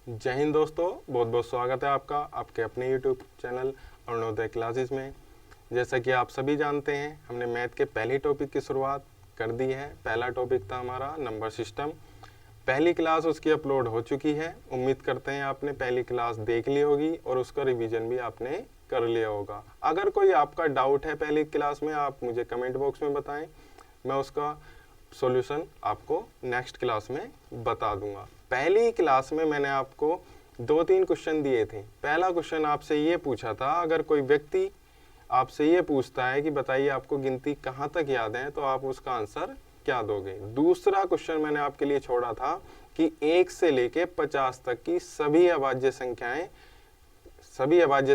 जय हिंद दोस्तों, बहुत बहुत स्वागत है आपका आपके अपने यूट्यूब चैनल अरुणोदय क्लासेस में। जैसा कि आप सभी जानते हैं, हमने मैथ के पहले टॉपिक की शुरुआत कर दी है। पहला टॉपिक था हमारा नंबर सिस्टम। पहली क्लास उसकी अपलोड हो चुकी है। उम्मीद करते हैं आपने पहली क्लास देख ली होगी और उसका रिवीजन भी आपने कर लिया होगा। अगर कोई आपका डाउट है पहली क्लास में, आप मुझे कमेंट बॉक्स में बताएं, मैं उसका सॉल्यूशन आपको नेक्स्ट क्लास में बता दूंगा। पहली क्लास में मैंने आपको 2-3 क्वेश्चन दिए थे। पहला क्वेश्चन आपसे ये पूछा था, अगर कोई व्यक्ति आपसे ये पूछता है कि बताइए आपको गिनती कहाँ तक याद है, तो आप उसका आंसर क्या दोगे। दूसरा क्वेश्चन मैंने आपके लिए छोड़ा था कि 1 से लेके 50 तक की सभी अभाज्य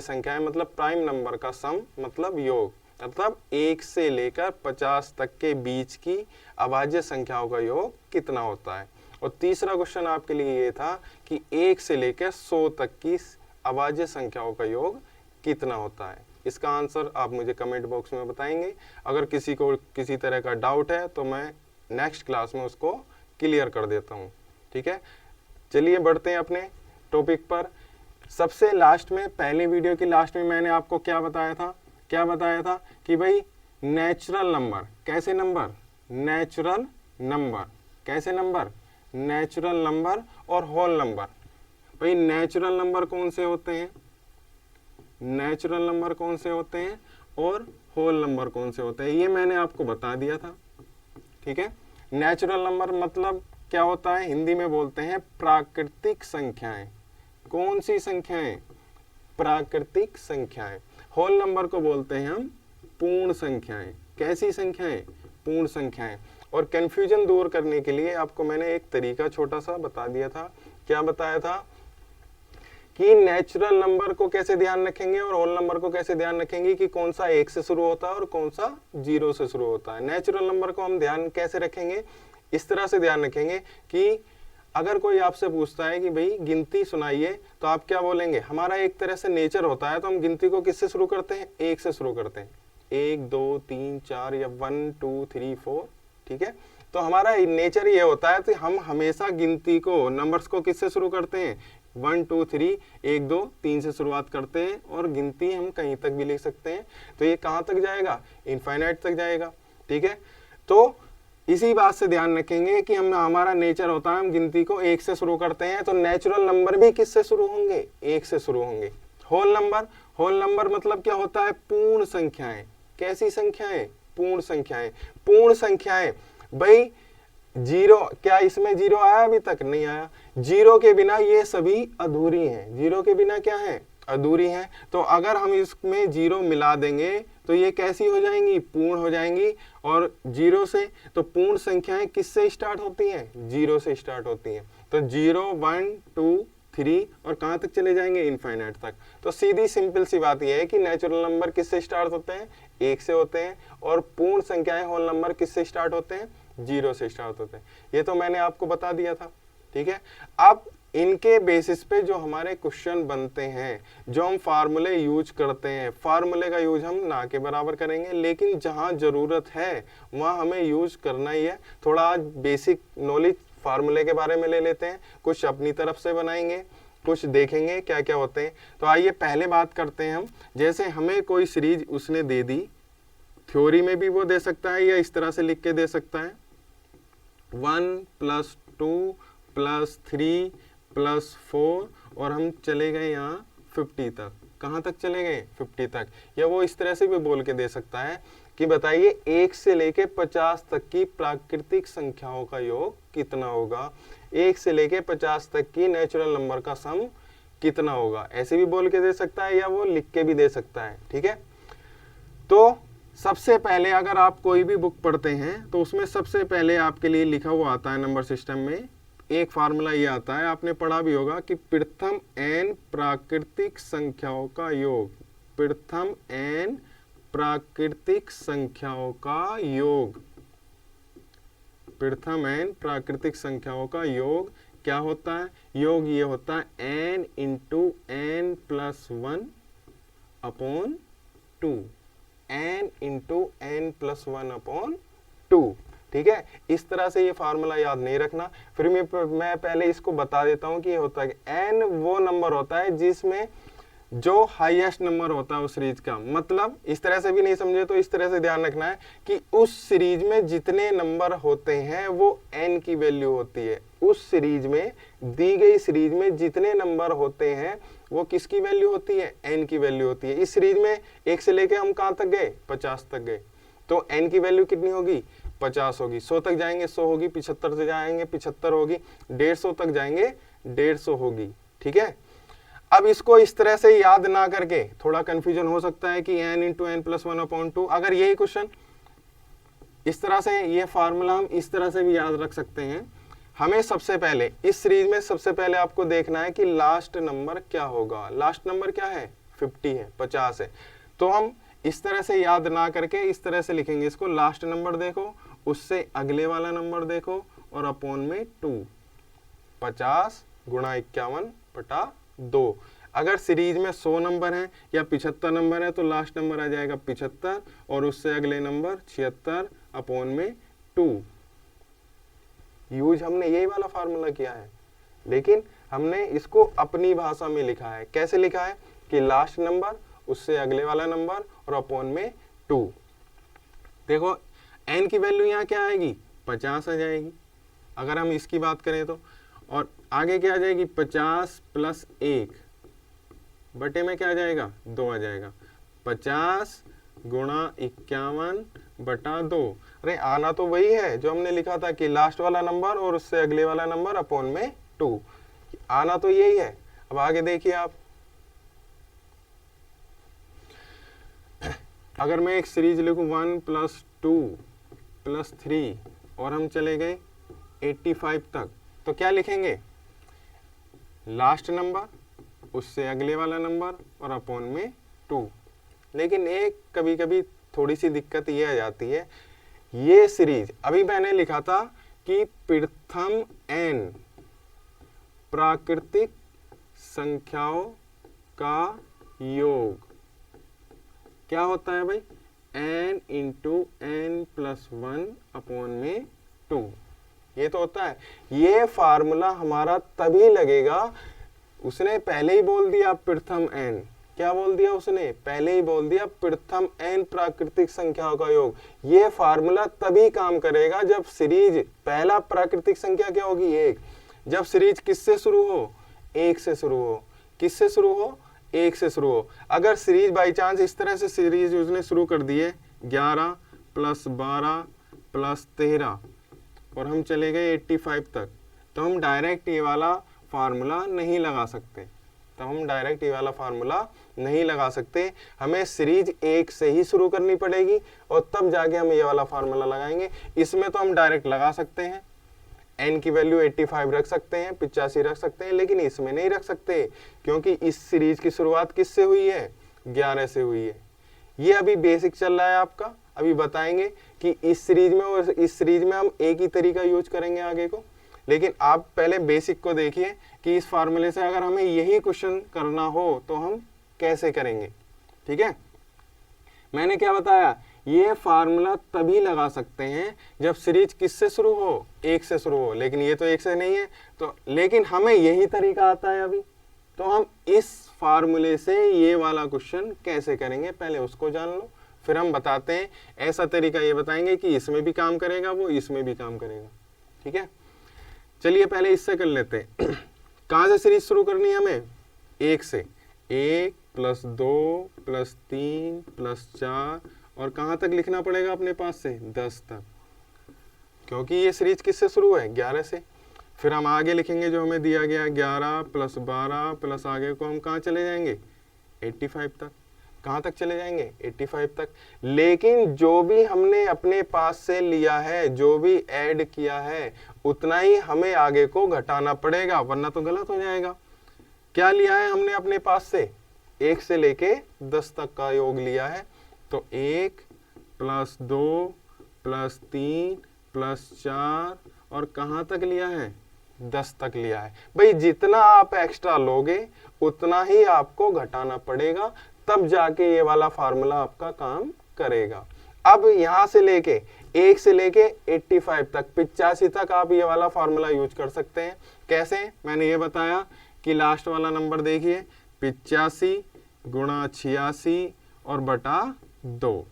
संख्याएं मतलब प्राइम नंबर का सम मतलब योग, मतलब 1 से लेकर 50 तक के बीच की अभाज्य संख्याओं का योग कितना होता है। और तीसरा क्वेश्चन आपके लिए ये था कि 1 से लेकर 100 तक की अभाज्य संख्याओं का योग कितना होता है। इसका आंसर आप मुझे कमेंट बॉक्स में बताएंगे। अगर किसी को किसी तरह का डाउट है तो मैं नेक्स्ट क्लास में उसको क्लियर कर देता हूँ। ठीक है, चलिए बढ़ते हैं अपने टॉपिक पर। सबसे लास्ट में, पहले वीडियो की लास्ट में मैंने आपको क्या बताया था कि भाई नेचुरल नंबर कैसे नंबर और होल नंबर। भाई नेचुरल नंबर कौन से होते हैं और होल नंबर कौन से होते हैं, ये मैंने आपको बता दिया था। ठीक है, नेचुरल नंबर मतलब क्या होता है, हिंदी में बोलते हैं प्राकृतिक संख्याएं। कौन सी संख्याएं? प्राकृतिक संख्याएं। होल नंबर को बोलते हैं हम पूर्ण संख्याएं। कैसी संख्याएं? पूर्ण संख्याएं। और कंफ्यूजन दूर करने के लिए आपको मैंने एक तरीका छोटा सा बता दिया था। क्या बताया था कि नेचुरल नंबर को कैसे ध्यान रखेंगे और होल नंबर को कैसे ध्यान रखेंगे कि कौन सा 1 से शुरू होता है और कौन सा 0 से शुरू होता है। नेचुरल नंबर को हम ध्यान कैसे रखेंगे, इस तरह से ध्यान रखेंगे कि अगर कोई आपसे पूछता है कि भाई गिनती सुनाइए, तो आप क्या बोलेंगे? हमारा एक तरह से नेचर होता है, तो हम गिनती को किससे शुरू करते हैं? 1 से शुरू करते हैं। 1 2 3 4 या 1 2 3 4। ठीक है, तो हमारा नेचर ये होता है कि हम हमेशा गिनती को, नंबर्स को किससे शुरू करते हैं? 1 2 3 1 2 3 से शुरुआत करते हैं और गिनती हम कहीं तक भी लिख सकते हैं। तो ये कहाँ तक जाएगा? इनफाइनाइट तक जाएगा। ठीक है, तो इसी बात से ध्यान रखेंगे कि हमारा नेचर होता है हम गिनती को 1 से शुरू करते हैं, तो नेचुरल नंबर भी किससे शुरू होंगे? 1 से शुरू होंगे। होल नंबर मतलब क्या होता है? पूर्ण संख्याएं। कैसी संख्याएं? पूर्ण संख्याएं। भाई 0, क्या इसमें 0 आया? अभी तक नहीं आया। 0 के बिना ये सभी अधूरी हैं। 0 के बिना क्या है? अधूरी हैं। तो अगर हम इसमें 0 मिला देंगे तो ये कैसी हो जाएंगी? पूर्ण हो जाएंगी। और 0 से, तो पूर्ण संख्याएं किससे स्टार्ट होती हैं? 0 से स्टार्ट होती हैं। तो 0 1 2 3 और कहाँ तक चले जाएंगे? इनफाइनाइट तक। तो सीधी सिंपल सी बात यह है कि नेचुरल नंबर किससे स्टार्ट होते हैं? 1 से होते हैं। और पूर्ण संख्याएं, होल नंबर किससे स्टार्ट होते हैं? 0 से स्टार्ट होते हैं। ये तो मैंने आपको बता दिया था। ठीक है, अब इनके बेसिस पे जो हमारे क्वेश्चन बनते हैं, जो हम फार्मूले यूज करते हैं, फार्मूले का यूज हम ना के बराबर करेंगे, लेकिन जहां जरूरत है वहां हमें यूज करना ही है। थोड़ा आज बेसिक नॉलेज फार्मूले के बारे में ले लेते हैं, कुछ अपनी तरफ से बनाएंगे, कुछ देखेंगे क्या क्या होते हैं। तो आइए पहले बात करते हैं हम। जैसे हमें कोई सीरीज उसने दे दी, थ्योरी में भी वो दे सकता है या इस तरह से लिख के दे सकता है, 1 + 2 + 3 + 4 और हम चले गए यहाँ 50 तक। कहाँ तक चले गए? 50 तक। या वो इस तरह से भी बोल के दे सकता है कि बताइए 1 से लेके 50 तक की प्राकृतिक संख्याओं का योग कितना होगा। 1 से लेके 50 तक की नेचुरल नंबर का सम कितना होगा। ऐसे भी बोल के दे सकता है या वो लिख के भी दे सकता है। ठीक है, तो सबसे पहले अगर आप कोई भी बुक पढ़ते हैं तो उसमें सबसे पहले आपके लिए लिखा हुआ आता है नंबर सिस्टम में एक फार्मूला ये आता है, आपने पढ़ा भी होगा कि प्रथम n प्राकृतिक संख्याओं का योग। प्रथम n प्राकृतिक संख्याओं का योग। प्रथम n प्राकृतिक संख्याओं का योग क्या होता है? योग ये होता है n × n + 1 / 2। n × n + 1 / 2। ठीक है, इस तरह से ये फार्मूला याद नहीं रखना। फिर मैं पहले इसको बता देता हूं कि ये होता है n वो नंबर होता है जिसमें जो हाईएस्ट नंबर होता है उस सीरीज का। मतलब इस तरह से भी नहीं समझे तो इस तरह से ध्यान रखना है कि उस सीरीज में जितने नंबर होते हैं वो n की वैल्यू होती है। उस सीरीज में, दी गई सीरीज में जितने नंबर होते हैं वो किसकी वैल्यू होती है, n की वैल्यू होती है। इस सीरीज में 1 से लेके हम कहां तक गए, 50 तक गए, तो n की वैल्यू कितनी होगी, 50 होगी। 100 तक जाएंगे 100 होगी, 75 से जाएंगे 75 होगी, 150 तक जाएंगे 150 होगी। ठीक है, अब इसको इस तरह से याद ना करके थोड़ा कंफ्यूजन हो सकता है कि n इंटू एन प्लस 1/2। अगर यही क्वेश्चन इस तरह से, ये फार्मूला हम इस तरह से भी याद रख सकते हैं। हमें सबसे पहले इस सीरीज में सबसे पहले आपको देखना है कि लास्ट नंबर क्या होगा। लास्ट नंबर क्या है, 50 है, 50 है। तो हम इस तरह से याद ना करके इस तरह से लिखेंगे इसको, लास्ट नंबर देखो, उससे अगले वाला नंबर देखो और अपॉन में 2, 50 गुणा 51/2। अगर सीरीज में 100 नंबर है या 75 नंबर है तो लास्ट नंबर आ जाएगा 75 और उससे अगले नंबर 76 अपॉन में 2। यूज हमने यही वाला फार्मूला किया है, लेकिन हमने इसको अपनी भाषा में लिखा है। कैसे लिखा है कि लास्ट नंबर, उससे अगले वाला नंबर और अपॉन में 2। देखो n की वैल्यू यहाँ क्या आएगी, 50 आ जाएगी अगर हम इसकी बात करें तो, और आगे क्या आ जाएगी, 50 प्लस 1 बटे में क्या आ जाएगा, 2 आ जाएगा। 50 गुणा 51/2। अरे आना तो वही है जो हमने लिखा था कि लास्ट वाला नंबर और उससे अगले वाला नंबर अपॉन में 2, आना तो यही है। अब आगे देखिए आप, अगर मैं एक सीरीज लिखूं 1 + 2 + 3 और हम चले गए 85 तक, तो क्या लिखेंगे, लास्ट नंबर, उससे अगले वाला नंबर और अपॉन में 2। लेकिन एक कभी कभी थोड़ी सी दिक्कत ये आ जाती है, ये सीरीज अभी मैंने लिखा था कि प्रथम n प्राकृतिक संख्याओं का योग क्या होता है भाई, n into n plus 1 upon में 2, ये तो होता है। ये फार्मूला हमारा तभी लगेगा, उसने पहले ही बोल दिया प्रथम n, क्या बोल दिया उसने, पहले ही बोल दिया प्रथम n प्राकृतिक संख्याओं का योग। ये फार्मूला तभी काम करेगा जब सीरीज, पहला प्राकृतिक संख्या क्या होगी, 1। जब सीरीज किससे शुरू हो, 1 से शुरू हो। किससे शुरू हो, 1 से शुरू हो। अगर सीरीज बाई चांस इस तरह से सीरीज उसने शुरू कर दिए 11 + 12 + 13 और हम चले गए 85 तक, तो हम डायरेक्ट ये वाला फार्मूला नहीं लगा सकते। हमें सीरीज 1 से ही शुरू करनी पड़ेगी और तब जाके हम ये वाला फार्मूला लगाएंगे। इसमें तो हम डायरेक्ट लगा सकते हैं, n की वैल्यू 85 रख सकते हैं, 85 रख सकते हैं, लेकिन इसमें नहीं रख सकते क्योंकि इस सीरीज की शुरुआत किससे हुई है, 11 से हुई है। ये अभी बेसिक चल रहा है आपका, अभी बताएंगे कि इस सीरीज में और इस सीरीज में हम एक ही तरीका यूज करेंगे आगे को। लेकिन आप पहले बेसिक को देखिए कि इस फार्मूले से अगर हमें यही क्वेश्चन करना हो तो हम कैसे करेंगे। ठीक है, मैंने क्या बताया, ये फार्मूला तभी लगा सकते हैं जब सीरीज किससे शुरू हो, 1 से शुरू हो, लेकिन ये तो 1 से नहीं है, तो लेकिन हमें यही तरीका आता है अभी, तो हम इस फार्मूले से ये वाला क्वेश्चन कैसे करेंगे पहले उसको जान लो, फिर हम बताते हैं ऐसा तरीका ये बताएंगे कि इसमें भी काम करेगा वो, इसमें भी काम करेगा। ठीक है, चलिए पहले इससे कर लेते हैं। कहाँ से सीरीज शुरू करनी है हमें, 1 से, 1 + 2 + 3 + 4 और कहाँ तक लिखना पड़ेगा अपने पास से, 10 तक, क्योंकि ये सीरीज किससे शुरू है, 11 से। फिर हम आगे लिखेंगे जो हमें दिया गया 11 + 12 प्लस आगे को हम कहाँ चले जाएंगे, 85 तक। कहाँ तक चले जाएंगे, 85 तक। लेकिन जो भी हमने अपने पास से लिया है, जो भी ऐड किया है, उतना ही हमें आगे को घटाना पड़ेगा, वरना तो गलत हो जाएगा। क्या लिया है हमने अपने पास से, 1 से लेके 10 तक का योग लिया है, तो 1 + 2 + 3 + 4 और कहाँ तक लिया है, 10 तक लिया है। भाई जितना आप एक्स्ट्रा लोगे उतना ही आपको घटाना पड़ेगा, तब जाके ये वाला फार्मूला आपका काम करेगा। अब यहां से लेके 1 से लेके 85 तक 85 तक आप ये वाला फॉर्मूला यूज कर सकते हैं। कैसे? मैंने ये बताया कि लास्ट वाला नंबर देखिए 85 गुणा 86 और बटा 2,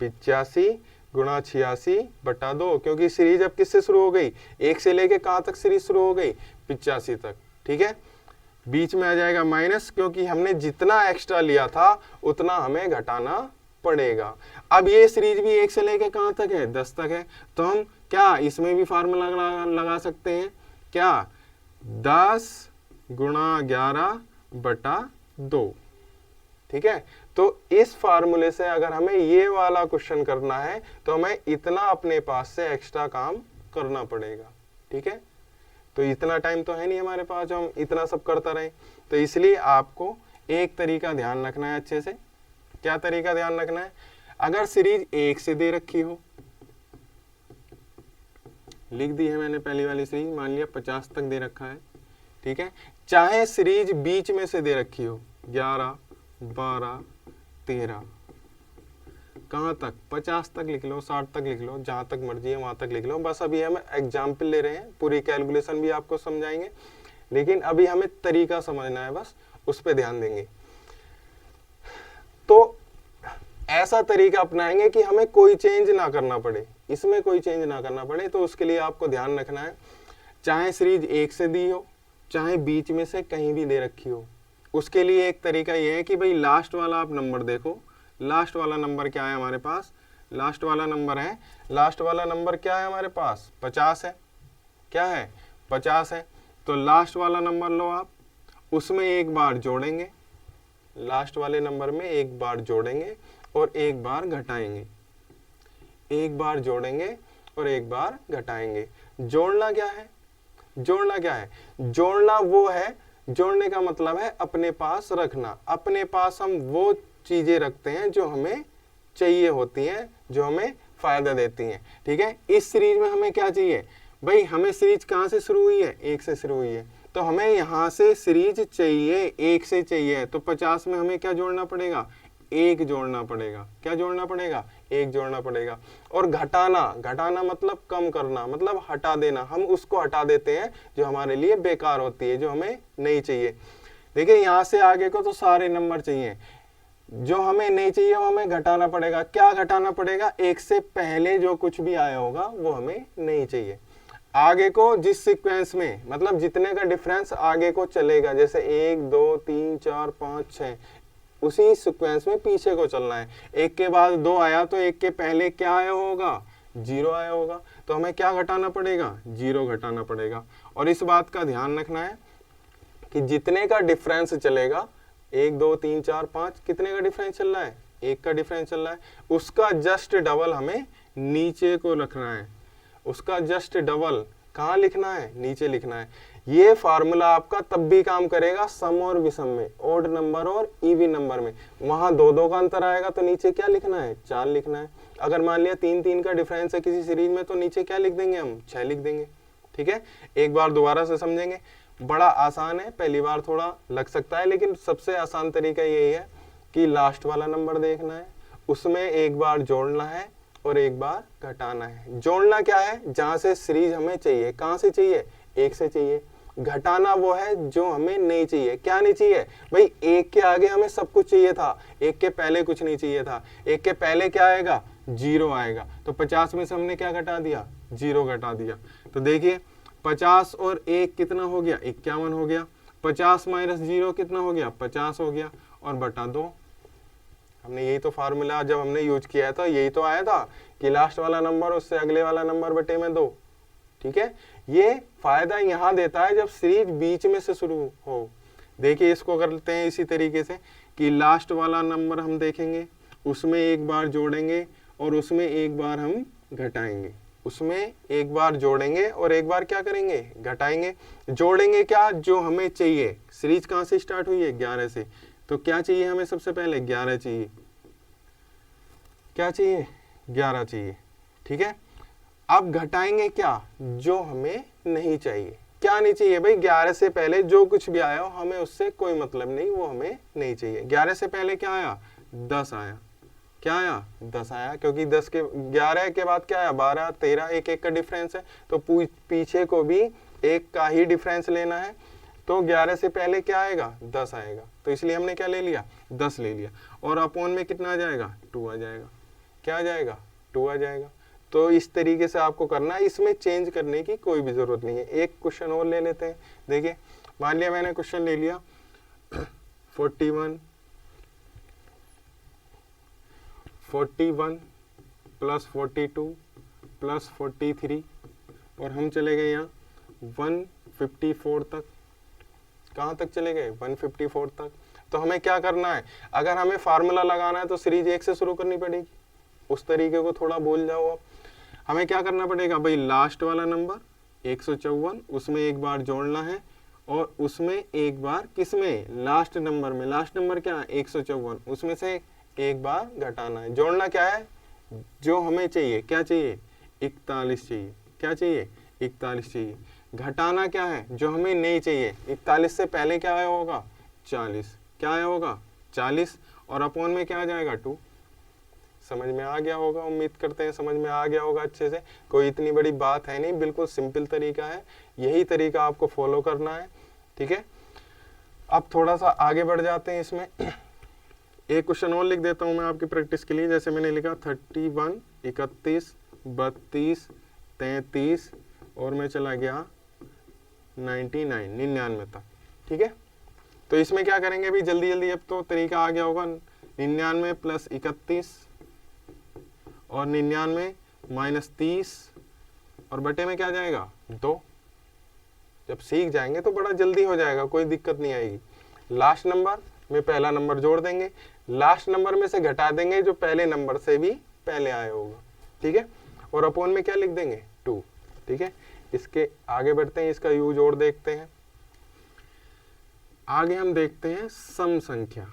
85 गुणा 86 बटा 2, क्योंकि सीरीज अब किससे शुरू हो गई? 1 से लेके कहां तक सीरीज शुरू हो गई? 85 तक। ठीक है, बीच में आ जाएगा माइनस, क्योंकि हमने जितना एक्स्ट्रा लिया था उतना हमें घटाना पड़ेगा। अब ये सीरीज भी 1 से लेके कहां तक है? 10 तक है, तो हम क्या इसमें भी फार्मूला लगा सकते हैं? क्या? 10 गुणा 11 बटा 2। ठीक है, तो इस फार्मूले से अगर हमें ये वाला क्वेश्चन करना है तो हमें इतना अपने पास से एक्स्ट्रा काम करना पड़ेगा। ठीक है, तो इतना टाइम तो है नहीं हमारे पास जो हम इतना सब करता रहे, तो इसलिए आपको एक तरीका ध्यान रखना है अच्छे से। क्या तरीका ध्यान रखना है? अगर सीरीज 1 से दे रखी हो, लिख दी है मैंने पहली वाली सीरीज, मान लिया 50 तक दे रखा है। ठीक है, चाहे सीरीज बीच में से दे रखी हो 11 12 13, कहां तक? 50 तक लिख लो, 60 तक लिख लो, जहां तक मर्जी है वहां तक लिख लो। बस अभी हम एग्जाम्पल ले रहे हैं, पूरी कैलकुलेशन भी आपको समझाएंगे, लेकिन अभी हमें तरीका समझना है, बस उस पर ध्यान देंगे। तो ऐसा तरीका अपनाएंगे कि हमें कोई चेंज ना करना पड़े, इसमें कोई चेंज ना करना पड़े। तो उसके लिए आपको ध्यान रखना है, चाहे सीरीज 1 से दी हो, चाहे बीच में से कहीं भी दे रखी हो, उसके लिए एक तरीका ये है कि भाई लास्ट वाला आप नंबर देखो। लास्ट वाला नंबर क्या है हमारे पास? लास्ट वाला नंबर है, लास्ट वाला नंबर क्या है हमारे पास? 50 है। क्या है? 50 है। तो लास्ट वाला नंबर लो आप, उसमें एक बार जोड़ेंगे, लास्ट वाले नंबर में एक बार जोड़ेंगे और एक बार घटाएंगे, एक बार जोड़ेंगे और एक बार घटाएंगे। जोड़ना क्या है? जोड़ना क्या है? जोड़ना वो है, जोड़ने का मतलब है अपने पास रखना। अपने पास हम वो चीजें रखते हैं जो हमें चाहिए होती हैं, जो हमें फायदा देती हैं। ठीक है, इस सीरीज में हमें क्या चाहिए? भाई हमें सीरीज कहां से शुरू हुई है? 1 से शुरू हुई है, तो हमें यहां से सीरीज चाहिए, 1 से चाहिए, तो 50 में हमें क्या जोड़ना पड़ेगा? 1 जोड़ना पड़ेगा। क्या जोड़ना पड़ेगा? 1 जोड़ना पड़ेगा। और घटाना, घटाना मतलब कम करना, मतलब हटा देना। हम उसको हटा देते हैं जो हमारे लिए बेकार होती है, जो हमें नहीं चाहिए। देखिए यहाँ से आगे को तो सारे नंबर चाहिए, जो हमें नहीं चाहिए वो हमें घटाना पड़ेगा। क्या घटाना पड़ेगा? 1 से पहले जो कुछ भी आया होगा वो हमें नहीं चाहिए। आगे को जिस सीक्वेंस में, मतलब जितने का डिफरेंस आगे को चलेगा, जैसे 1 2 3 4 5 6, उसी सीक्वेंस में पीछे को चलना है। 1 के बाद 2 आया तो 1 के पहले क्या आया होगा? 0 आया होगा, तो हमें क्या घटाना पड़ेगा? 0 घटाना पड़ेगा। और इस बात का ध्यान रखना है कि जितने का डिफरेंस चलेगा, 1 2 3 4 5, कितने का डिफरेंस चल रहा है? 1 का डिफरेंस चल रहा है, उसका जस्ट डबल हमें नीचे को रखना है। उसका जस्ट डबल कहाँ लिखना है? नीचे लिखना है। ये फार्मूला आपका तब भी काम करेगा सम और विषम में, ओड नंबर और इवन नंबर में। वहां 2 का अंतर आएगा तो नीचे क्या लिखना है? 4 लिखना है। अगर मान लिया 3 का डिफरेंस है किसी सीरीज में, तो नीचे क्या लिख देंगे हम? 6 लिख देंगे। ठीक है, एक बार दोबारा से समझेंगे, बड़ा आसान है, पहली बार थोड़ा लग सकता है, लेकिन सबसे आसान तरीका यही है कि लास्ट वाला नंबर देखना है, उसमें एक बार जोड़ना है और एक बार घटाना है। जोड़ना क्या है? जहां से सीरीज हमें चाहिए। कहां से चाहिए? 1 से चाहिए। घटाना वो है जो हमें नहीं चाहिए। क्या नहीं चाहिए? भाई 1 के आगे हमें सब कुछ चाहिए था, 1 के पहले कुछ नहीं चाहिए था। 1 के पहले क्या आएगा? 0 आएगा, तो 50 में से हमने क्या घटा दिया? 0 घटा दिया। तो देखिए 50 और 1 कितना हो गया? 51 हो गया। 50 माइनस 0 कितना हो गया? 50 हो गया, और बटा 2। हमने यही तो फार्मूला जब हमने यूज किया था, यही तो आया था कि लास्ट वाला नंबर उससे अगले वाला नंबर बटे में 2। ठीक है, ये फायदा यहाँ देता है जब सीरीज बीच में से शुरू हो। देखिए इसको करते हैं इसी तरीके से कि लास्ट वाला नंबर हम देखेंगे, उसमें एक बार जोड़ेंगे और उसमें एक बार हम घटाएंगे। उसमें एक बार जोड़ेंगे और एक बार क्या करेंगे? घटाएंगे। जोड़ेंगे क्या? जो हमें चाहिए। सीरीज कहाँ से स्टार्ट हुई है? 11 से, तो क्या चाहिए हमें? सबसे पहले 11 चाहिए। क्या चाहिए? 11 चाहिए। ठीक है, अब घटाएंगे क्या? जो हमें नहीं चाहिए। क्या नहीं चाहिए भाई? 11 से पहले जो कुछ भी आया हो हमें उससे कोई मतलब नहीं, वो हमें नहीं चाहिए। 11 से पहले क्या आया? 10 आया। क्या आया 10 आया, क्योंकि 10 के 11 के बाद क्या आया 12, 13, एक एक का डिफरेंस है, तो पीछे को भी एक का ही डिफरेंस लेना है, तो 11 से पहले क्या आएगा 10 आएगा, तो इसलिए हमने क्या ले लिया 10 ले लिया, और अपॉन में कितना आ जाएगा 2 आ जाएगा, क्या आ जाएगा 2 आ जाएगा। तो इस तरीके से आपको करना है, इसमें चेंज करने की कोई भी जरूरत नहीं है। एक क्वेश्चन और ले लेते हैं, देखिए मान लिया मैंने क्वेश्चन ले लिया 41 प्लस 42 प्लस 43 और हम चले गए यहाँ 154 तक। कहाँ तक चले गए 154 तक। तो हमें क्या करना है, अगर हमें फार्मूला लगाना है तो सीरीज 1 से शुरू करनी पड़ेगी, उस तरीके को थोड़ा भूल जाओ आप। हमें क्या करना पड़ेगा भाई, लास्ट वाला नंबर 154 उसमें एक बार जोड़ना है, और उसमें एक बार किसमें लास्ट नंबर में, लास्ट नंबर क्या है 154, उसमें से एक बार घटाना है। जोड़ना क्या है, जो हमें चाहिए, क्या चाहिए 41 चाहिए, क्या चाहिए 41 चाहिए। घटाना क्या है, जो हमें नहीं चाहिए, 41 से पहले क्या आया होगा 40, क्या आया होगा 40, और अपॉन में क्या आ जाएगा 2। समझ में आ गया होगा, उम्मीद करते हैं समझ में आ गया होगा अच्छे से, कोई इतनी बड़ी बात है नहीं, बिल्कुल सिंपल तरीका है, यही तरीका आपको फॉलो करना है, ठीक है। अब थोड़ा सा आगे बढ़ जाते हैं इसमें। एक क्वेश्चन और लिख देता हूं मैं आपकी प्रैक्टिस के लिए, जैसे मैंने लिखा 31, 31, 32, 33 और मैं चला गया 99 तक, ठीक है। तो इसमें क्या करेंगे अभी जल्दी जल्दी, अब तो तरीका आ गया होगा। 99 प्लस 31 और 99 माइनस 30 और बटे में क्या जाएगा 2। जब सीख जाएंगे तो बड़ा जल्दी हो जाएगा, कोई दिक्कत नहीं आएगी। लास्ट नंबर में पहला नंबर जोड़ देंगे, लास्ट नंबर में से घटा देंगे जो पहले नंबर से भी पहले आया होगा, ठीक है। और अपॉन में क्या लिख देंगे 2, ठीक है। इसके आगे बढ़ते हैं, इसका यूज और देखते हैं। आगे हम देखते हैं सम संख्या।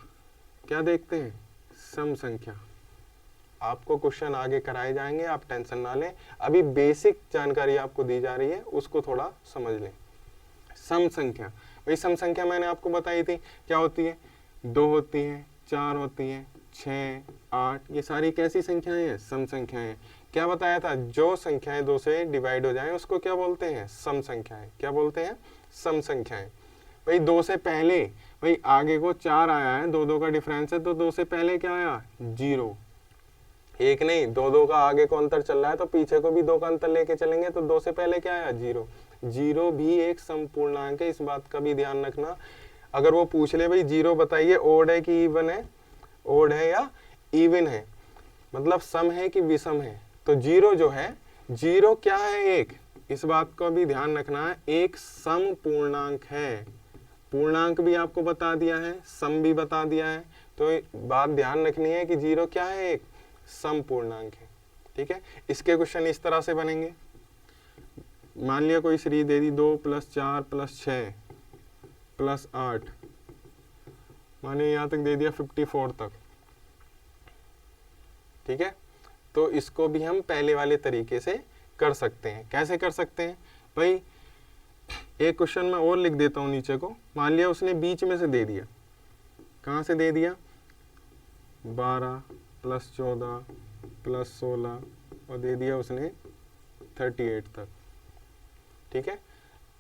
क्या देखते हैं, सम संख्या। आपको क्वेश्चन आगे कराए जाएंगे, आप टेंशन ना लें, अभी बेसिक जानकारी आपको दी जा रही है, उसको थोड़ा समझ लें। सम संख्या, भाई सम संख्या मैंने आपको बताई थी क्या होती है, 2 होती है, 4 होती है, 6, 8, ये सारी कैसी संख्याएं हैं, सम संख्याएं हैं। क्या बताया था, जो संख्याएं 2 से डिवाइड हो जाएं उसको क्या बोलते हैं, सम संख्याएं। क्या बोलते हैं, सम संख्याएं। भाई 2 से पहले, भाई आगे को 4 आया है, 2 का डिफरेंस है, तो 2 से पहले क्या आया 0, एक नहीं 2 का आगे को अंतर चल रहा है, तो पीछे को भी 2 का अंतर लेके चलेंगे, तो 2 से पहले क्या आया 0। 0 भी एक समपूर्णांक है, इस बात का भी ध्यान रखना। अगर वो पूछ ले भाई 0 बताइए ओड है कि इवन है, ओड है या इवन है, मतलब सम है कि विषम है, तो 0 जो है, 0 क्या है एक, इस बात को भी ध्यान रखना है, एक सम पूर्णांक है। पूर्णांक भी आपको बता दिया है, सम भी बता दिया है, तो बात ध्यान रखनी है कि 0 क्या है, एक सम पूर्णांक है, ठीक है। इसके क्वेश्चन इस तरह से बनेंगे। मान लिया कोई सीरीज दे दी 2 + 4 + 6 + 8, मानिए यहां तक दे दिया 54 तक, ठीक है। तो इसको भी हम पहले वाले तरीके से कर सकते हैं। कैसे कर सकते हैं भाई, एक क्वेश्चन में और लिख देता हूं नीचे को। मान लिया उसने बीच में से दे दिया, कहां से दे दिया 12 + 14 + 16 और दे दिया उसने 38 तक, ठीक है।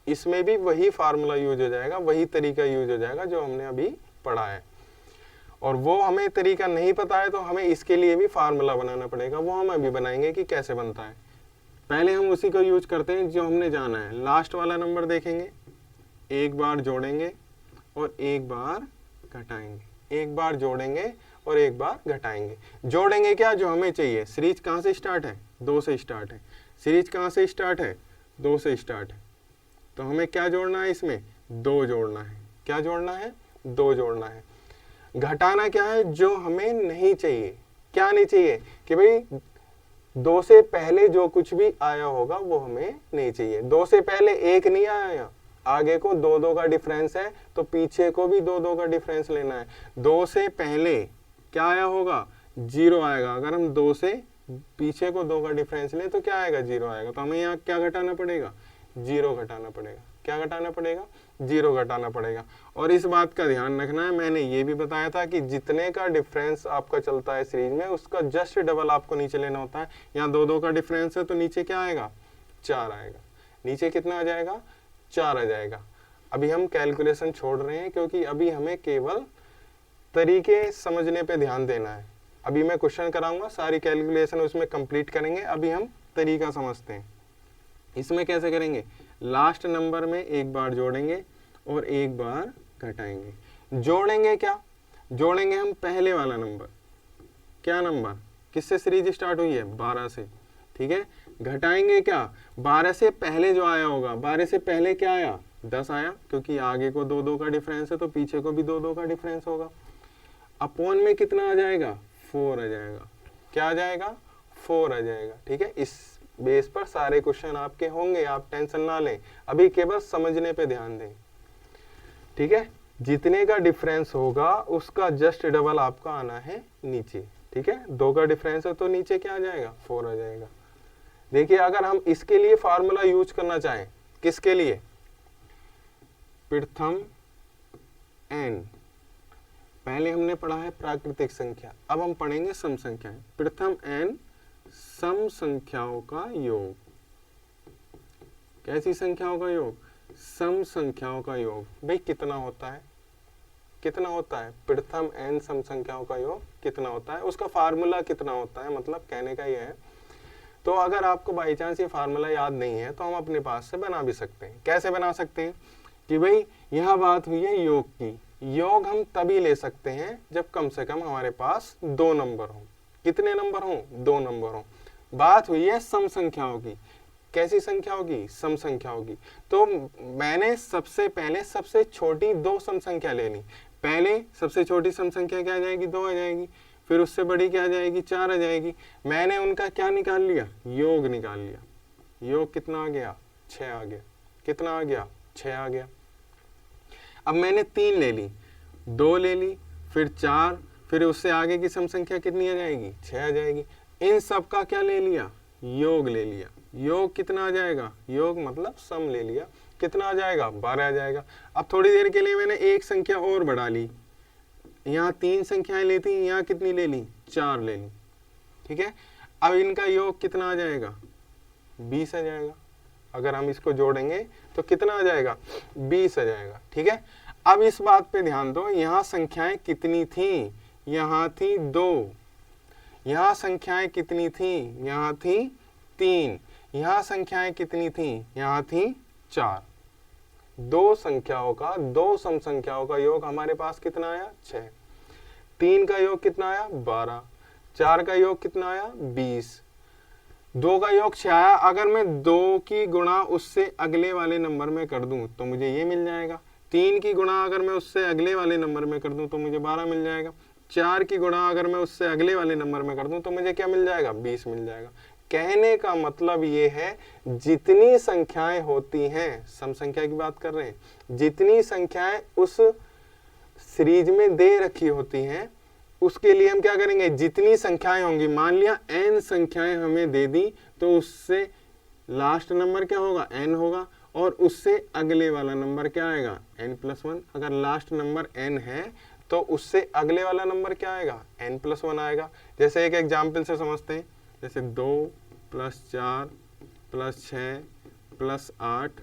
इसमें भी वही फार्मूला यूज हो जाएगा, वही तरीका यूज हो जाएगा जो हमने अभी पढ़ा है। और वो हमें तरीका नहीं पता है तो हमें इसके लिए भी फार्मूला बनाना पड़ेगा, वो हम अभी बनाएंगे कि कैसे बनता है। पहले हम उसी को यूज करते हैं जो हमने जाना है। लास्ट वाला नंबर देखेंगे, एक बार जोड़ेंगे और एक बार घटाएंगे, एक बार जोड़ेंगे और एक बार घटाएंगे। जोड़ेंगे क्या, जो हमें चाहिए। सीरीज कहाँ से स्टार्ट है, 2 से स्टार्ट है। सीरीज कहाँ से स्टार्ट है, 2 से स्टार्ट है, तो हमें क्या जोड़ना है, इसमें 2 जोड़ना है। क्या जोड़ना है, 2 जोड़ना है। घटाना क्या है, जो हमें नहीं चाहिए। क्या नहीं चाहिए कि भाई 2 से पहले जो कुछ भी आया होगा वो हमें नहीं चाहिए। 2 से पहले 1 नहीं आया, आगे को 2 का डिफरेंस है, तो पीछे को भी 2 का डिफरेंस लेना है। 2 से पहले क्या आया होगा 0 आएगा। अगर हम 2 से पीछे को 2 का डिफरेंस लें तो क्या आएगा 0 आएगा। तो हमें यहाँ क्या घटाना पड़ेगा, 0 घटाना पड़ेगा। क्या घटाना पड़ेगा, 0 घटाना पड़ेगा। और इस बात का ध्यान रखना है, मैंने ये भी बताया था कि जितने का डिफरेंस आपका चलता है सीरीज में उसका जस्ट डबल आपको नीचे लेना होता है। यहाँ 2-2 का डिफरेंस है तो नीचे क्या आएगा, 4 आएगा। नीचे कितना आ जाएगा, 4 आ जाएगा। अभी हम कैलकुलेशन छोड़ रहे हैं क्योंकि अभी हमें केवल तरीके समझने पे ध्यान देना है। अभी मैं क्वेश्चन कराऊंगा, सारी कैलकुलेशन उसमें कंप्लीट करेंगे। अभी हम तरीका समझते हैं। इसमें कैसे करेंगे, लास्ट नंबर में एक बार जोड़ेंगे और एक बार घटाएंगे। जोड़ेंगे क्या, जोड़ेंगे हम पहले वाला नंबर, क्या नंबर, किससे सीरीज स्टार्ट हुई है, 12 से, ठीक है। घटाएंगे क्या, 12 से पहले जो आया होगा, 12 से पहले क्या आया, 10 आया, क्योंकि आगे को 2-2 का डिफरेंस है तो पीछे को भी 2-2 का डिफरेंस होगा। अपॉन में कितना आ जाएगा, 4 आ जाएगा। क्या आ जाएगा, 4 आ जाएगा, ठीक है। इस बेस पर सारे क्वेश्चन आपके होंगे, आप टेंशन ना लें, अभी केवल समझने पे ध्यान दें, ठीक है। जितने का डिफरेंस होगा उसका जस्ट डबल आपका आना है नीचे, ठीक है। 2 का डिफरेंस है तो नीचे क्या आ जाएगा, 4 आ जाएगा। देखिए अगर हम इसके लिए फार्मूला यूज करना चाहें, किसके लिए, प्रथम n, पहले हमने पढ़ा है प्राकृतिक संख्या, अब हम पढ़ेंगे सम संख्याएं। प्रथम n सम संख्याओं का योग। कैसी संख्याओं का योग, सम संख्याओं का योग। भाई कितना होता है, कितना होता है, प्रथम n सम संख्याओं का योग कितना होता है, उसका फार्मूला कितना होता है, मतलब कहने का ये है। तो अगर आपको बाई चांस ये फार्मूला याद नहीं है तो हम अपने पास से बना भी सकते हैं। कैसे बना सकते हैं कि भाई यह बात हुई है योग की, योग हम तभी ले सकते हैं जब कम से कम हमारे पास 2 नंबर हो। कितने नंबर हो, 2 नंबर हो। बात हुई है सम संख्याओं की, कैसी संख्याओं की, सम संख्याओं की। तो मैंने सबसे पहले सबसे छोटी 2 सम संख्या ले ली। पहले सबसे छोटी सम संख्या क्या आ जाएगी, 2 आ जाएगी, फिर उससे बड़ी क्या आ जाएगी, 4 आ जाएगी। मैंने उनका क्या निकाल लिया, योग निकाल लिया। योग कितना आ गया, 6 आ गया। कितना आ गया, 6 आ गया। अब मैंने 3 ले ली, 2 ले ली, फिर 4, फिर उससे आगे की सम संख्या कितनी आ जाएगी, 6 आ जाएगी। इन सब का क्या ले लिया, योग ले लिया। योग कितना आ जाएगा, योग मतलब सम ले लिया, कितना आ जाएगा, 12 आ जाएगा। अब थोड़ी देर के लिए मैंने एक संख्या और बढ़ा ली, यहाँ 3 संख्याएं लेती, यहाँ कितनी ले ली, 4 ले ली, ठीक है। अब इनका योग कितना आ जाएगा, 20 आ जाएगा। अगर हम इसको जोड़ेंगे तो कितना आ जाएगा, 20 आ जाएगा, ठीक है। अब इस बात पे ध्यान दो, यहाँ संख्याएं कितनी थी, यहाँ थी 2, यहाँ संख्याएं कितनी थी, यहाँ थी 3, यहाँ संख्याएं कितनी थी, यहाँ थी 4। 2 संख्याओं का, 2 सम संख्याओं का योग हमारे पास कितना आया, 6। 3 का योग कितना आया, 12। 4 का योग कितना आया, 20। 2 का योग 6 आया। अगर मैं 2 की गुणा उससे अगले वाले नंबर में कर दूं तो मुझे ये मिल जाएगा। 3 की गुणा अगर मैं उससे अगले वाले नंबर में कर दूं तो मुझे 12 मिल जाएगा। 4 की गुणा अगर मैं उससे अगले वाले नंबर में कर दूं तो मुझे क्या मिल जाएगा, 20 मिल जाएगा। कहने का मतलब ये है, जितनी संख्याएं होती हैं, सम संख्या की बात कर रहे हैं, जितनी संख्याएं उस सीरीज में दे रखी होती हैं उसके लिए हम क्या करेंगे, जितनी संख्याएं होंगी, मान लिया n संख्याएं हमें दे दी तो उससे लास्ट नंबर क्या होगा, n होगा, और उससे अगले वाला नंबर क्या आएगा, n+1। अगर लास्ट नंबर n है तो उससे अगले वाला नंबर क्या आएगा, n+1 आएगा। जैसे एक एग्जाम्पल से समझते हैं, जैसे 2 + 4 + 6 + 8,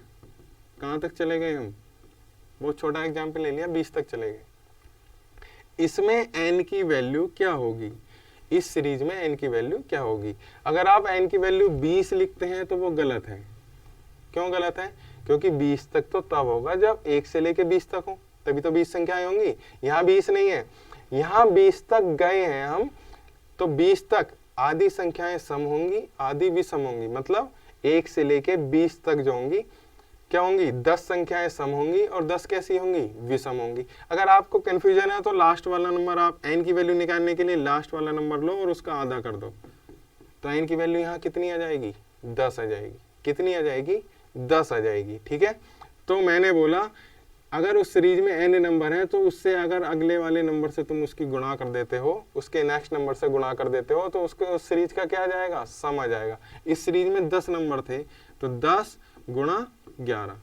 कहाँ तक चले गए हम, बहुत छोटा एग्जाम्पल ले लिया, 20 तक चले गए। इसमें n की वैल्यू क्या होगी, इस सीरीज में n की वैल्यू क्या होगी। अगर आप n की वैल्यू 20 लिखते हैं तो वो गलत है। क्यों गलत है, क्योंकि 20 तक तो तब होगा जब 1 से लेके 20 तक हो, तभी तो 20 संख्याएं होंगी। यहाँ 20 नहीं है, यहाँ 20 तक गए हैं हम, तो 20 तक आधी संख्याएं सम होंगी, आधी विषम होंगी। मतलब 1 से लेके 20 तक जो होंगी क्या होंगी, 10 संख्याएं सम होंगी और 10 कैसी होंगी, विषम होंगी। अगर आपको कंफ्यूजन है तो लास्ट वाला नंबर, आप n की वैल्यू निकालने के लिए लास्ट वाला नंबर लो और उसका आधा कर दो, तो n की वैल्यू यहाँ कितनी आ जाएगी, 10 आ जाएगी। कितनी आ जाएगी, 10 आ जाएगी, ठीक है। तो मैंने बोला अगर उस सीरीज में n नंबर है तो उससे अगर अगले वाले नंबर से तुम उसकी गुणा कर देते हो, उसके नेक्स्ट नंबर से गुणा कर देते हो, तो उसके उस सीरीज का क्या आ जाएगा, सम आ जाएगा। इस सीरीज में 10 नंबर थे तो 10 × 11,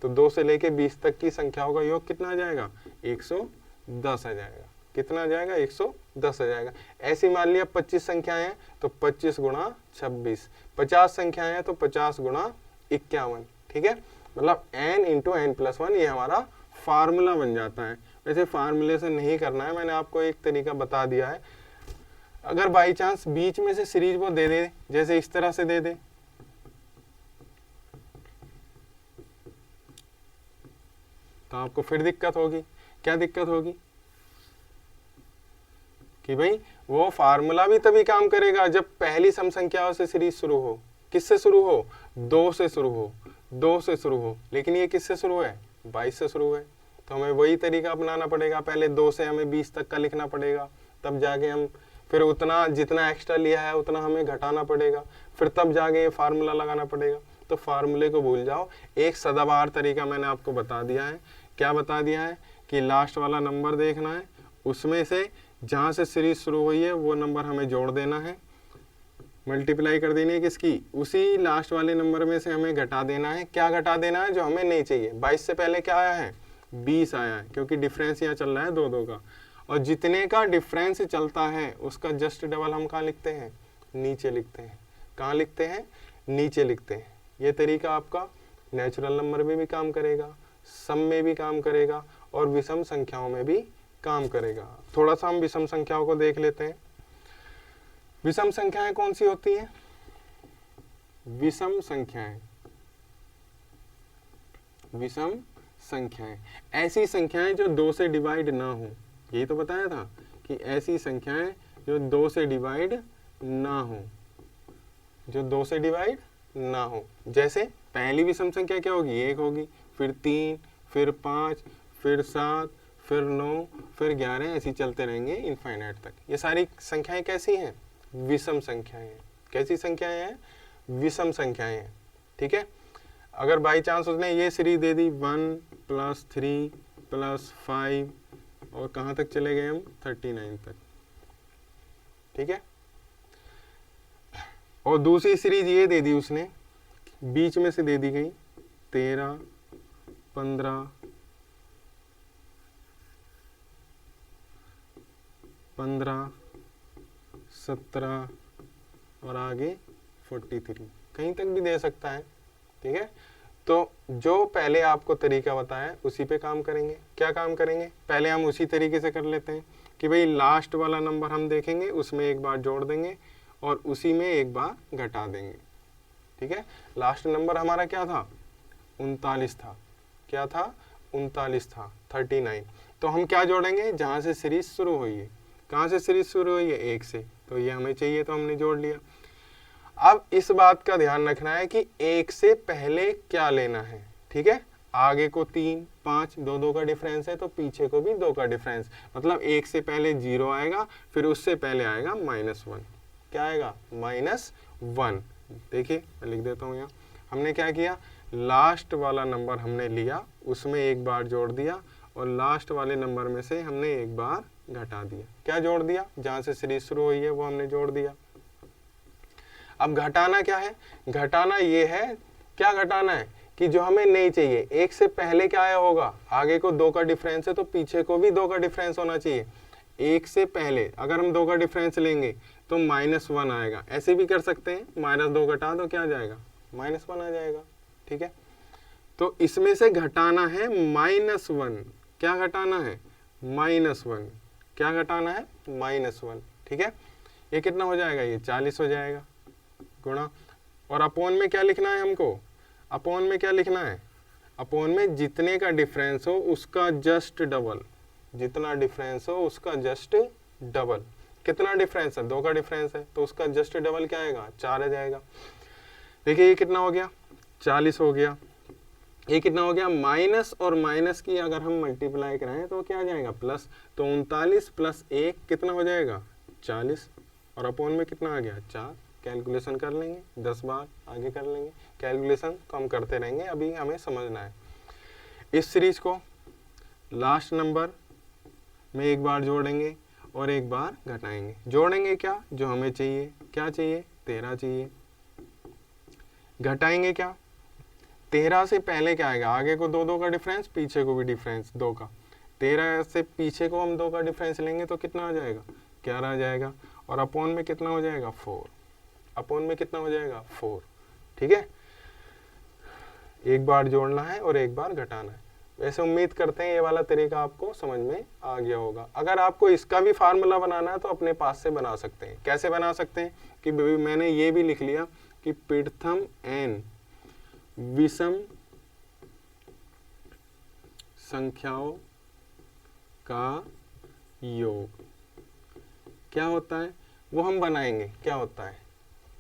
तो 2 से लेके 20 तक की संख्याओं का योग कितना आ जाएगा? 110 आ जाएगा। कितना आ जाएगा? 110 आ जाएगा। ऐसी मान लिया 25 संख्याएं हैं तो 25 गुणा 26, 50 संख्याएं हैं तो 50 गुणा 51। ठीक है, मतलब n इंटू n+1 ये हमारा फार्मूला बन जाता है। वैसे फार्मूले से नहीं करना है, मैंने आपको एक तरीका बता दिया है। अगर बाई चांस बीच में से सीरीज वो दे दे, जैसे इस तरह से दे दे, तो आपको फिर दिक्कत होगी। क्या दिक्कत होगी? कि भाई वो फार्मूला भी तभी काम करेगा जब पहली सम संख्याओं से सीरीज शुरू हो। किससे शुरू हो? 2 से शुरू हो, 2 से शुरू हो। लेकिन ये किससे शुरू है? 22 से शुरू है। तो हमें वही तरीका अपनाना पड़ेगा। पहले 2 से हमें 20 तक का लिखना पड़ेगा, तब जाके हम फिर उतना जितना एक्स्ट्रा लिया है उतना हमें घटाना पड़ेगा, फिर तब जाके ये फार्मूला लगाना पड़ेगा। तो फार्मूले को भूल जाओ। एक सदाबहार तरीका मैंने आपको बता दिया है। क्या बता दिया है? कि लास्ट वाला नंबर देखना है, उसमें से जहाँ से सीरीज शुरू हुई है वो नंबर हमें जोड़ देना है, मल्टीप्लाई कर देनी है किसकी? उसी लास्ट वाले नंबर में से हमें घटा देना है। क्या घटा देना है? जो हमें नहीं चाहिए। 22 से पहले क्या आया है? 20 आया है, क्योंकि डिफरेंस यहाँ चल रहा है 2-2 का। और जितने का डिफरेंस चलता है उसका जस्ट डबल हम कहाँ लिखते हैं? नीचे लिखते हैं। कहाँ लिखते हैं? नीचे लिखते हैं। ये तरीका आपका नेचुरल नंबर में भी काम करेगा, सम में भी काम करेगा और विषम संख्याओं में भी काम करेगा। थोड़ा सा हम विषम संख्याओं को देख लेते हैं। विषम संख्याएं कौन सी होती हैं? विषम संख्याएं, विषम संख्याएं ऐसी संख्याएं जो 2 से डिवाइड ना हो। यही तो बताया था कि ऐसी संख्याएं जो 2 से डिवाइड ना हो, जो 2 से डिवाइड ना हो। जैसे पहली विषम संख्या क्या होगी? 1 होगी, फिर 3, फिर 5, फिर 7, फिर 9, फिर 11, ऐसे चलते रहेंगे इनफाइनाइट तक। ये सारी संख्याएं कैसी हैं? विषम संख्याएं हैं। कैसी संख्याएं हैं? विषम संख्याएं हैं। ठीक है, अगर बाई चांस उसने ये सीरीज दे दी 1 + 3 + 5 और कहाँ तक चले गए हम? 39 तक। ठीक है, और दूसरी सीरीज ये दे दी उसने, बीच में से दे दी गई 13, 15, 17 और आगे 43, कहीं तक भी दे सकता है। ठीक है, तो जो पहले आपको तरीका बताया उसी पे काम करेंगे। क्या काम करेंगे? पहले हम उसी तरीके से कर लेते हैं कि भाई लास्ट वाला नंबर हम देखेंगे, उसमें एक बार जोड़ देंगे और उसी में एक बार घटा देंगे। ठीक है, लास्ट नंबर हमारा क्या था? 39 था। क्या था? 39 था, 39। तो हम क्या जोड़ेंगे? जहाँ से सीरीज शुरू हुई है। कहाँ से सीरीज शुरू हुई है? 1 से। तो ये हमें चाहिए तो हमने जोड़ लिया। अब इस बात का ध्यान रखना है कि 1 से पहले क्या लेना है। ठीक है, आगे को 3, 5, 2-2 का डिफरेंस है तो पीछे को भी 2 का डिफरेंस। मतलब 1 से पहले 0 आएगा, फिर उससे पहले आएगा -1। क्या आएगा? -1। देखिए मैं लिख देता हूँ यहाँ। हमने क्या किया? लास्ट वाला नंबर हमने लिया, उसमें एक बार जोड़ दिया और लास्ट वाले नंबर में से हमने एक बार घटा दिया। क्या जोड़ दिया? जहाँ से सीरीज शुरू हुई है वो हमने जोड़ दिया। अब घटाना क्या है? घटाना ये है, क्या घटाना है? कि जो हमें नहीं चाहिए। 1 से पहले क्या आया होगा? आगे को 2 का डिफरेंस है तो पीछे को भी 2 का डिफरेंस होना चाहिए। 1 से पहले अगर हम 2 का डिफरेंस लेंगे तो -1 आएगा। ऐसे भी कर सकते हैं, -2 घटा दो क्या आ जाएगा? -1 आ जाएगा। ठीक है, तो इसमें से घटाना है -1। क्या घटाना है? -1। क्या घटाना है? -1। ठीक है, ये कितना हो जाएगा? ये 40 हो जाएगा गुणा। और अपोन में क्या लिखना है हमको? अपोन में क्या लिखना है? अपोन में जितने का डिफरेंस हो उसका जस्ट डबल। जितना डिफरेंस हो उसका जस्ट डबल। कितना डिफरेंस है? 2 का डिफरेंस है तो उसका जस्ट डबल क्या आएगा? 4 आ जाएगा। देखिए ये कितना हो गया? 40 हो गया। ये कितना हो गया? माइनस और माइनस की अगर हम मल्टीप्लाई कराएं तो क्या आ जाएगा? प्लस। तो 39 + 1 कितना हो जाएगा? 40। और अपोन में कितना आ गया? 4। कैलकुलेशन कर लेंगे 10 बार, आगे कर लेंगे कैलकुलेशन, तो हम करते रहेंगे। अभी हमें समझना है इस सीरीज को लास्ट नंबर में एक बार जोड़ेंगे और एक बार घटाएंगे। जोड़ेंगे क्या? जो हमें चाहिए। क्या चाहिए? 13 चाहिए। घटाएंगे क्या? 13 से पहले क्या आएगा, आगे को 2 2 का डिफरेंस, पीछे को भी डिफरेंस 2 का। 13 से पीछे को हम 2 का डिफरेंस लेंगे तो कितना आ जाएगा, 11 आ जाएगा। और अपॉन में कितना हो जाएगा, 4। अपॉन में कितना हो जाएगा, 4। ठीक है, एक बार जोड़ना है और एक बार घटाना है। वैसे उम्मीद करते हैं ये वाला तरीका आपको समझ में आ गया होगा। अगर आपको इसका भी फार्मूला बनाना है तो अपने पास से बना सकते हैं। कैसे बना सकते हैं कि मैंने ये भी लिख लिया कि प्रथम n विषम संख्याओं का योग क्या होता है, वो हम बनाएंगे। क्या होता है,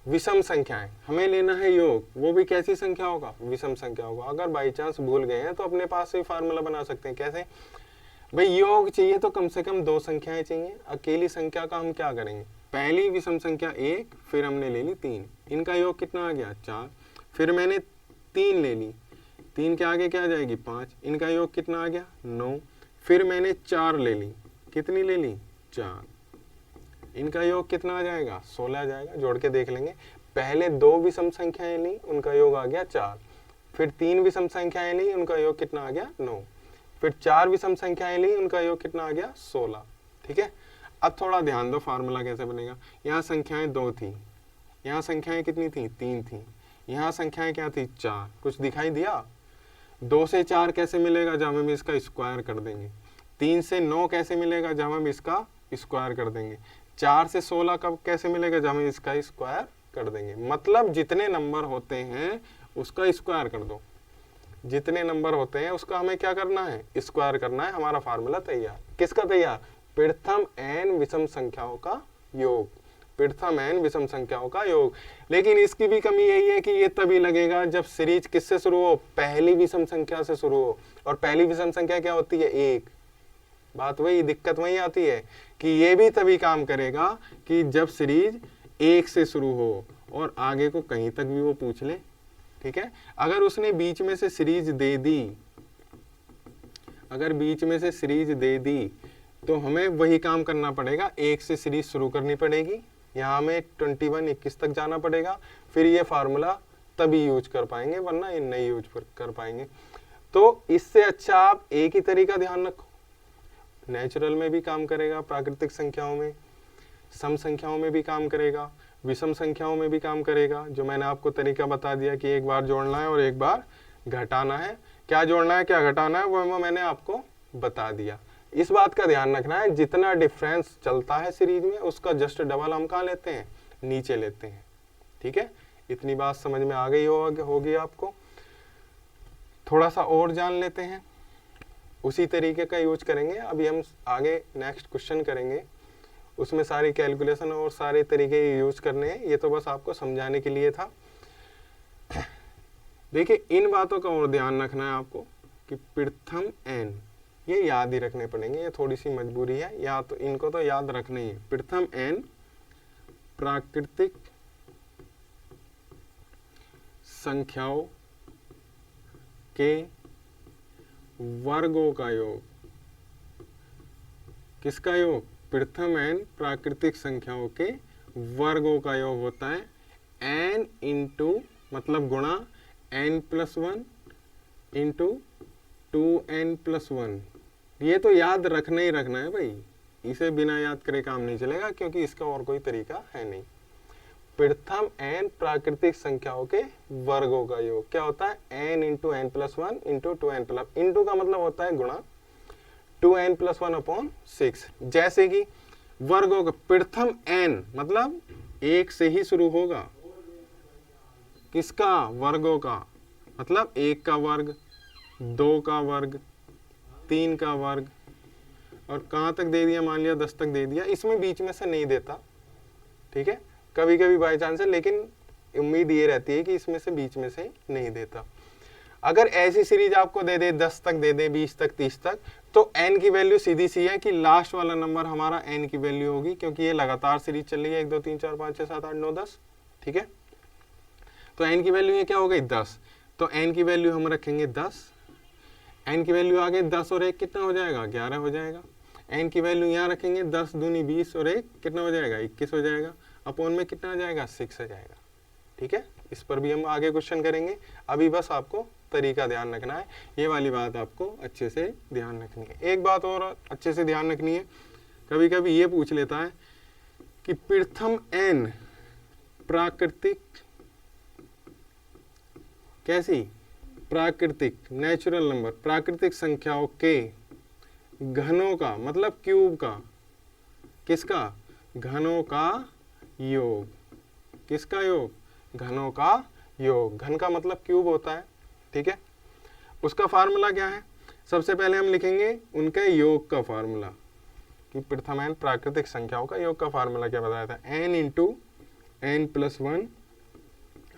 विषम संख्याएं, हमें लेना है योग, वो भी कैसी संख्या होगा, विषम संख्या होगा। अगर बाई चांस भूल गए हैं तो अपने पास से फार्मूला बना सकते हैं। कैसे भाई, योग चाहिए तो कम से कम 2 संख्याएं चाहिए। अकेली संख्या का हम क्या करेंगे, पहली विषम संख्या 1, फिर हमने ले ली 3, इनका योग कितना आ गया, 4। फिर मैंने 3 ले ली, 3 के आगे क्या आ जाएगी, 5, इनका योग कितना आ गया, 9। फिर मैंने 4 ले ली, कितनी ले ली, 4, इनका योग कितना आ जाएगा, 16 आ जाएगा। जोड़ के देख लेंगे, पहले 2 विषम संख्याएं ली, उनका योग आ गया 4। फिर 3 विषम संख्याएं ली, उनका योग कितना आ गया, 9। फिर 4 विषम संख्याएं ली, उनका योग कितना आ गया, 16। ठीक है, अब थोड़ा ध्यान दो फार्मूला कैसे बनेगा। यहाँ संख्याएं 2 थी, यहाँ संख्याएं कितनी थी, 3 थी, यहाँ संख्याएं क्या थी, 4। कुछ दिखाई दिया। 2 से 4 कैसे मिलेगा, जब हम इसका स्क्वायर कर देंगे। 3 से 9 कैसे मिलेगा, जब हम इसका स्क्वायर कर देंगे। 4 से 16 कब कैसे मिलेगा, जब हम इसका स्क्वायर कर देंगे। मतलब जितने नंबर होते हैं उसका स्क्वायर कर दो, जितने नंबर होते हैं उसका हमें क्या करना है, स्क्वायर करना है। हमारा फार्मूला तैयार। किसका तैयार, प्रथम n विषम संख्याओं का योग, प्रथम n विषम संख्याओं का योग। लेकिन इसकी भी कमी यही है कि ये तभी लगेगा जब सीरीज किससे शुरू हो, पहली विषम संख्या से शुरू हो। और पहली विषम संख्या क्या होती है, 1। बात वही, दिक्कत वही आती है कि ये भी तभी काम करेगा कि जब सीरीज 1 से शुरू हो और आगे को कहीं तक भी वो पूछ ले। ठीक है, अगर उसने बीच में से सीरीज दे दी, अगर बीच में से सीरीज दे दी तो हमें वही काम करना पड़ेगा, 1 से सीरीज शुरू करनी पड़ेगी। यहाँ हमें 21 तक जाना पड़ेगा, फिर ये फार्मूला तभी यूज कर पाएंगे, वरना ये नहीं यूज कर पाएंगे। तो इससे अच्छा आप एक ही तरीका ध्यान रखो, नेचुरल में भी काम करेगा, प्राकृतिक संख्याओं में, सम संख्याओं में भी काम करेगा, विषम संख्याओं में भी काम करेगा। जो मैंने आपको तरीका बता दिया कि एक बार जोड़ना है और एक बार घटाना है। क्या जोड़ना है क्या घटाना है वो मैंने आपको बता दिया। इस बात का ध्यान रखना है, जितना डिफरेंस चलता है सीरीज में उसका जस्ट डबल हम कहाँ लेते हैं, नीचे लेते हैं। ठीक है, इतनी बात समझ में आ गई होगी आपको। थोड़ा सा और जान लेते हैं, उसी तरीके का यूज करेंगे। अभी हम आगे नेक्स्ट क्वेश्चन करेंगे, उसमें सारी कैलकुलेशन और सारे तरीके यूज करने हैं। ये तो बस आपको समझाने के लिए था। देखिए, इन बातों का और ध्यान रखना है आपको कि प्रथम n, ये याद ही रखने पड़ेंगे, ये थोड़ी सी मजबूरी है, या तो इनको तो याद रखना ही है। प्रथम n प्राकृतिक संख्याओं के वर्गों का योग। किसका योग, प्रथम n प्राकृतिक संख्याओं के वर्गों का योग होता है n इंटू, मतलब गुणा n+1 इंटू 2n+1। ये तो याद रखना ही रखना है भाई, इसे बिना याद करे काम नहीं चलेगा, क्योंकि इसका और कोई तरीका है नहीं। प्रथम n प्राकृतिक संख्याओं के वर्गों का योग क्या होता है, n into n+1 into 2n+, into का मतलब होता है गुणा, 2n+1/6। जैसे कि वर्गों का प्रथम n मतलब 1 से ही शुरू होगा, किसका, वर्गों का, मतलब 1 का वर्ग, 2 का वर्ग, 3 का वर्ग, और कहाँ तक दे दिया, मान लिया 10 तक दे दिया। इसमें बीच में से नहीं देता, ठीक है, कभी कभी बाई चांस है, लेकिन उम्मीद ये रहती है कि इसमें से बीच में से नहीं देता। अगर ऐसी सीरीज आपको दे दे, 10 तक दे दे, 20 तक, 30 तक, तो n की वैल्यू सीधी सी है कि लास्ट वाला नंबर हमारा n की वैल्यू होगी, क्योंकि ये लगातार सीरीज चल रही है, 1 2 3 4 5 6 7 8 9 10। ठीक है, तो n की वैल्यू ये क्या हो गई, 10। तो n की वैल्यू हम रखेंगे 10, n की वैल्यू आगे 10 और 1 कितना हो जाएगा, 11 हो जाएगा। n की वैल्यू यहाँ रखेंगे, 10 दूनी 20 और 1 कितना हो जाएगा, 21 हो जाएगा। अपॉन में कितना आ जाएगा, 6 आ जाएगा। ठीक है, इस पर भी हम आगे क्वेश्चन करेंगे, अभी बस आपको तरीका ध्यान रखना है, ये वाली बात आपको अच्छे से ध्यान रखनी है। एक बात और अच्छे से ध्यान रखनी है, कभी कभी ये पूछ लेता है कि प्रथम n प्राकृतिक, कैसी प्राकृतिक नेचुरल नंबर, प्राकृतिक संख्याओं के घनों का मतलब क्यूब का, किसका, घनों का योग, किसका योग, घनों का योग। घन का मतलब क्यूब होता है, ठीक है। उसका फार्मूला क्या है, सबसे पहले हम लिखेंगे उनके योग का फार्मूला, कि प्रथम n प्राकृतिक संख्याओं का योग का फार्मूला क्या बताया था, n into n plus 1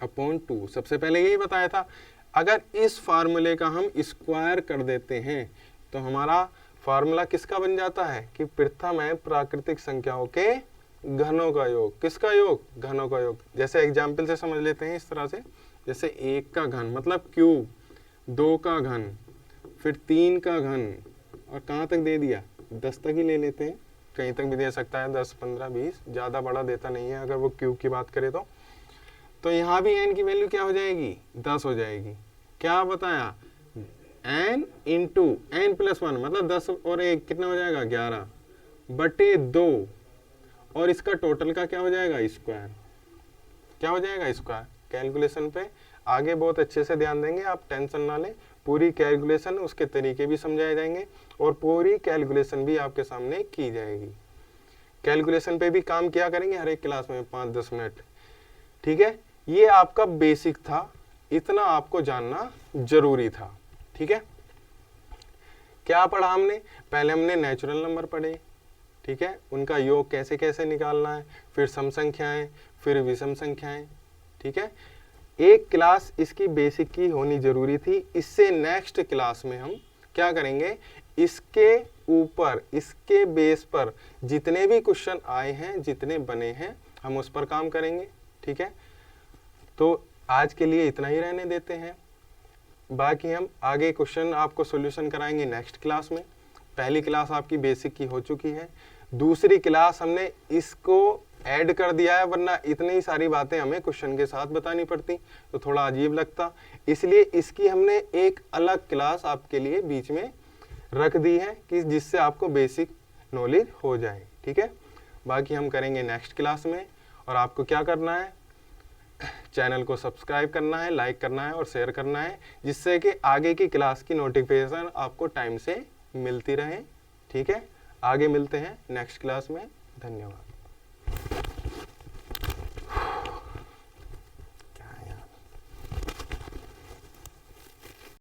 upon 2। सबसे पहले यही बताया था। अगर इस फार्मूले का हम स्क्वायर कर देते हैं तो हमारा फार्मूला किसका बन जाता है, कि प्रथम n प्राकृतिक संख्याओं के घनों का योग, किसका योग, घनों का योग। जैसे एग्जाम्पल से समझ लेते हैं इस तरह से, जैसे 1 का घन मतलब क्यूब, 2 का घन, फिर 3 का घन, और कहाँ तक दे दिया, 10 तक ही ले लेते हैं, कहीं तक भी दे सकता है, 10, 15, 20, ज़्यादा बड़ा देता नहीं है अगर वो क्यूब की बात करें तो यहाँ भी n की वैल्यू क्या हो जाएगी, 10 हो जाएगी। क्या बताया, n इंटू n प्लस 1 मतलब 10 और 1 कितना हो जाएगा, 11 बटे 2, और इसका टोटल का क्या हो जाएगा, स्क्वायर, क्या हो जाएगा, स्क्वायर। कैलकुलेशन पे आगे बहुत अच्छे से ध्यान देंगे, आप टेंशन ना लें, पूरी कैलकुलेशन उसके तरीके भी समझाए जाएंगे और पूरी कैलकुलेशन भी आपके सामने की जाएगी। कैलकुलेशन पे भी काम किया करेंगे हर एक क्लास में 5-10 मिनट, ठीक है। ये आपका बेसिक था, इतना आपको जानना जरूरी था, ठीक है। क्या पढ़ा हमने, पहले हमने नेचुरल नंबर पढ़े, ठीक है, उनका योग कैसे कैसे निकालना है, फिर सम संख्याएं, फिर विषम संख्याएं, ठीक है। एक क्लास इसकी बेसिक की होनी जरूरी थी। इससे नेक्स्ट क्लास में हम क्या करेंगे, इसके ऊपर, इसके बेस पर जितने भी क्वेश्चन आए हैं, जितने बने हैं, हम उस पर काम करेंगे, ठीक है। तो आज के लिए इतना ही रहने देते हैं, बाकी हम आगे क्वेश्चन आपको सॉल्यूशन कराएंगे नेक्स्ट क्लास में। पहली क्लास आपकी बेसिक की हो चुकी है, दूसरी क्लास हमने इसको ऐड कर दिया है, वरना इतनी सारी बातें हमें क्वेश्चन के साथ बतानी पड़ती तो थोड़ा अजीब लगता, इसलिए इसकी हमने एक अलग क्लास आपके लिए बीच में रख दी है कि जिससे आपको बेसिक नॉलेज हो जाए, ठीक है। बाकी हम करेंगे नेक्स्ट क्लास में, और आपको क्या करना है, चैनल को सब्सक्राइब करना है, लाइक करना है और शेयर करना है, जिससे कि आगे की क्लास की नोटिफिकेशन आपको टाइम से मिलती रहे, ठीक है। आगे मिलते हैं नेक्स्ट क्लास में, धन्यवाद।